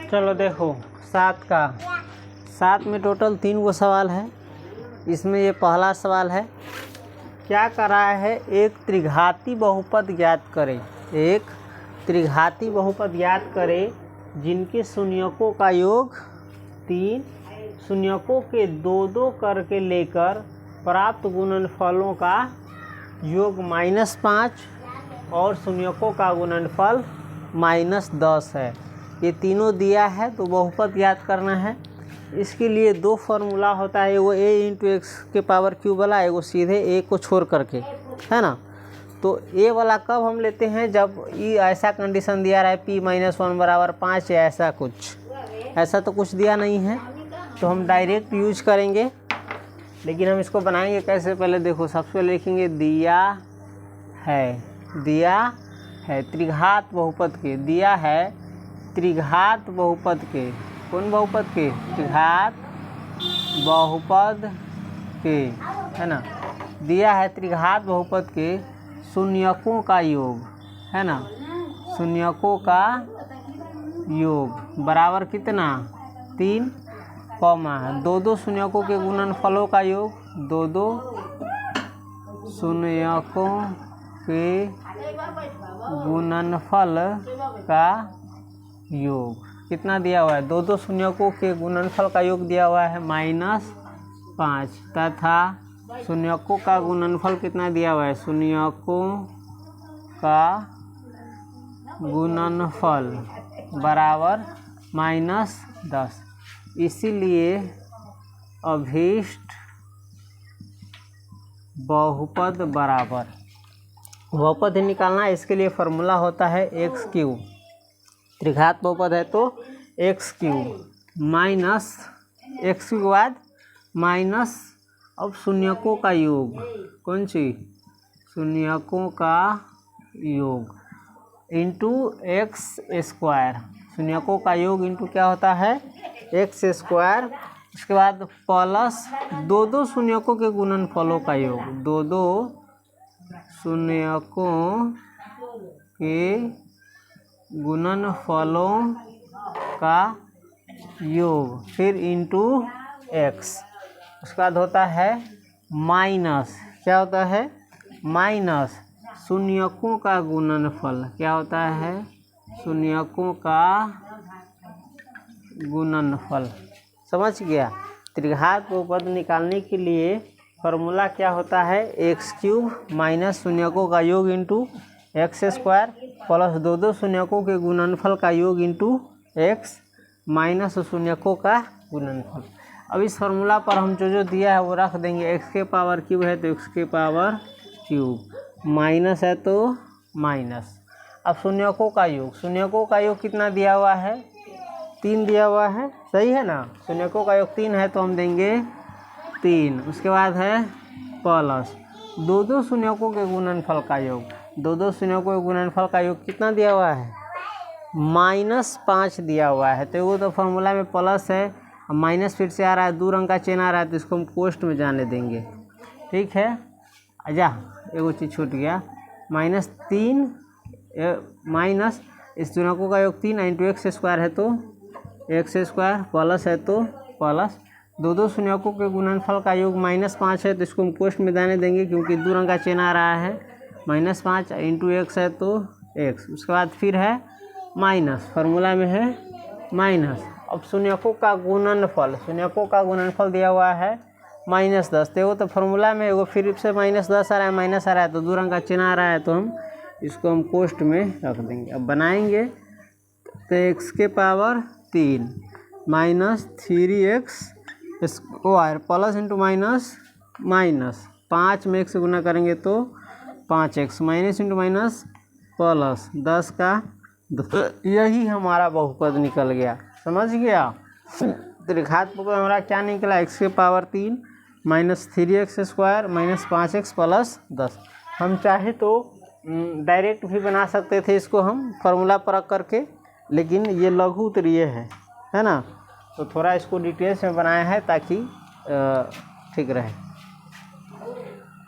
चलो देखो 7 में टोटल 3 गो सवाल है। इसमें ये पहला सवाल है, क्या कर रहा है, एक त्रिघाती बहुपद ज्ञात करें। एक त्रिघाती बहुपद ज्ञात करें जिनके शून्यकों का योग 3, शून्यकों के 2-2 करके लेकर प्राप्त गुणनफलों का योग -5 और शून्यकों का गुणनफल -10 है। ये तीनों दिया है तो बहुपद याद करना है। इसके लिए 2 फार्मूला होता है, वो a × x³ वाला, एगो सीधे a को छोड़ करके, है ना। तो a वाला कब हम लेते हैं, जब ये ऐसा कंडीशन दिया रहा है p-1 बराबर 5 या ऐसा कुछ। ऐसा तो कुछ दिया नहीं है तो हम डायरेक्ट यूज करेंगे। लेकिन हम इसको बनाएंगे कैसे, पहले देखो, सबसे पहले लिखेंगे दिया है त्रिघात बहुपद के, दिया है त्रिघात बहुपद के, कौन बहुपद के, त्रिघात बहुपद के, है ना। दिया है त्रिघात बहुपद के शून्यकों का योग, है ना, शून्यकों का योग बराबर कितना 3, 2-2 शून्यकों के गुणनफलों का योग, 2-2 शून्यकों के गुणनफल का योग कितना दिया हुआ है, 2-2 शून्यकों के गुणनफल का योग दिया हुआ है -5 तथा शून्यकों का गुणनफल कितना दिया हुआ है, शून्यकों का गुणनफल बराबर -10। इसीलिए अभीष्ट बहुपद बराबर, बहुपद निकालना, इसके लिए फार्मूला होता है x³ त्रिघात बहुपद है तो x³ माइनस x के बाद माइनस, अब शून्यकों का योग, कौन सी, शून्यकों का योग इंटू x², शून्यकों का योग इंटू क्या होता है x²। उसके बाद प्लस 2-2 शून्यकों के गुणनफलों का योग, 2-2 शून्यकों के गुणनफलों का योग, फिर इंटू x। उसके बाद होता है माइनस, क्या होता है माइनस शून्यकों का गुणनफल, क्या होता है शून्यकों का गुणनफल। समझ गया। त्रिघात बहुपद निकालने के लिए फार्मूला क्या होता है, x³ माइनस शून्यकों का योग इंटू x² प्लस 2-2 शून्यकों के गुणनफल का योग इंटू x माइनस शून्यकों का गुणनफल। अब इस फार्मूला पर हम जो दिया है वो रख देंगे, x³ है तो x³, माइनस है तो माइनस। अब शून्यकों का योग कितना दिया हुआ है, 3 दिया हुआ है, सही है ना। शून्यकों का योग 3 है तो हम देंगे 3। उसके बाद है प्लस 2-2 शून्यकों के गुणनफल का योग, 2-2 शून्यकों के गुणनफल का योग कितना दिया हुआ है, -5 दिया हुआ है। तो वो तो फार्मूला में प्लस है, माइनस फिर से आ रहा है, 2 रंग का चिन्ह आ रहा है तो इसको हम कोष्ट में जाने देंगे, ठीक है। अच्छा, एगो चीज़ छूट गया, -3 माइनस इस शून्यकों का योग 3 इंटू x² है तो x² प्लस है तो प्लस 2-2 शून्यकों के गुणनफल का योग -5 है तो इसको हम कोष्ट में जाने देंगे क्योंकि 2 रंग का चिन्ह आ रहा है, -5 इंटू x है तो x। उसके बाद फिर है माइनस, फार्मूला में है माइनस। अब शून्यकों का गुणनफल दिया हुआ है -10, तो वो तो फार्मूला में एगो फिर से -10 आ रहा है, माइनस आ रहा है तो 2 रंग का चिन्ह आ रहा है तो हम इसको हम कोष्ट में रख देंगे। अब बनाएंगे तो x³ minus 3x² plus into minus 5 में x से गुना करेंगे तो 5x, minus into minus plus 10 का 2, यही हमारा बहुपद निकल गया। समझ गया। त्रिघात बहुपद हमारा क्या निकला, x³ minus 3x² minus 5x plus 10। हम चाहे तो डायरेक्ट भी बना सकते थे इसको हम फार्मूला पर रख करके, लेकिन ये लघु उत्तरीय है ना, तो थोड़ा इसको डिटेल्स में बनाया है ताकि ठीक रहे।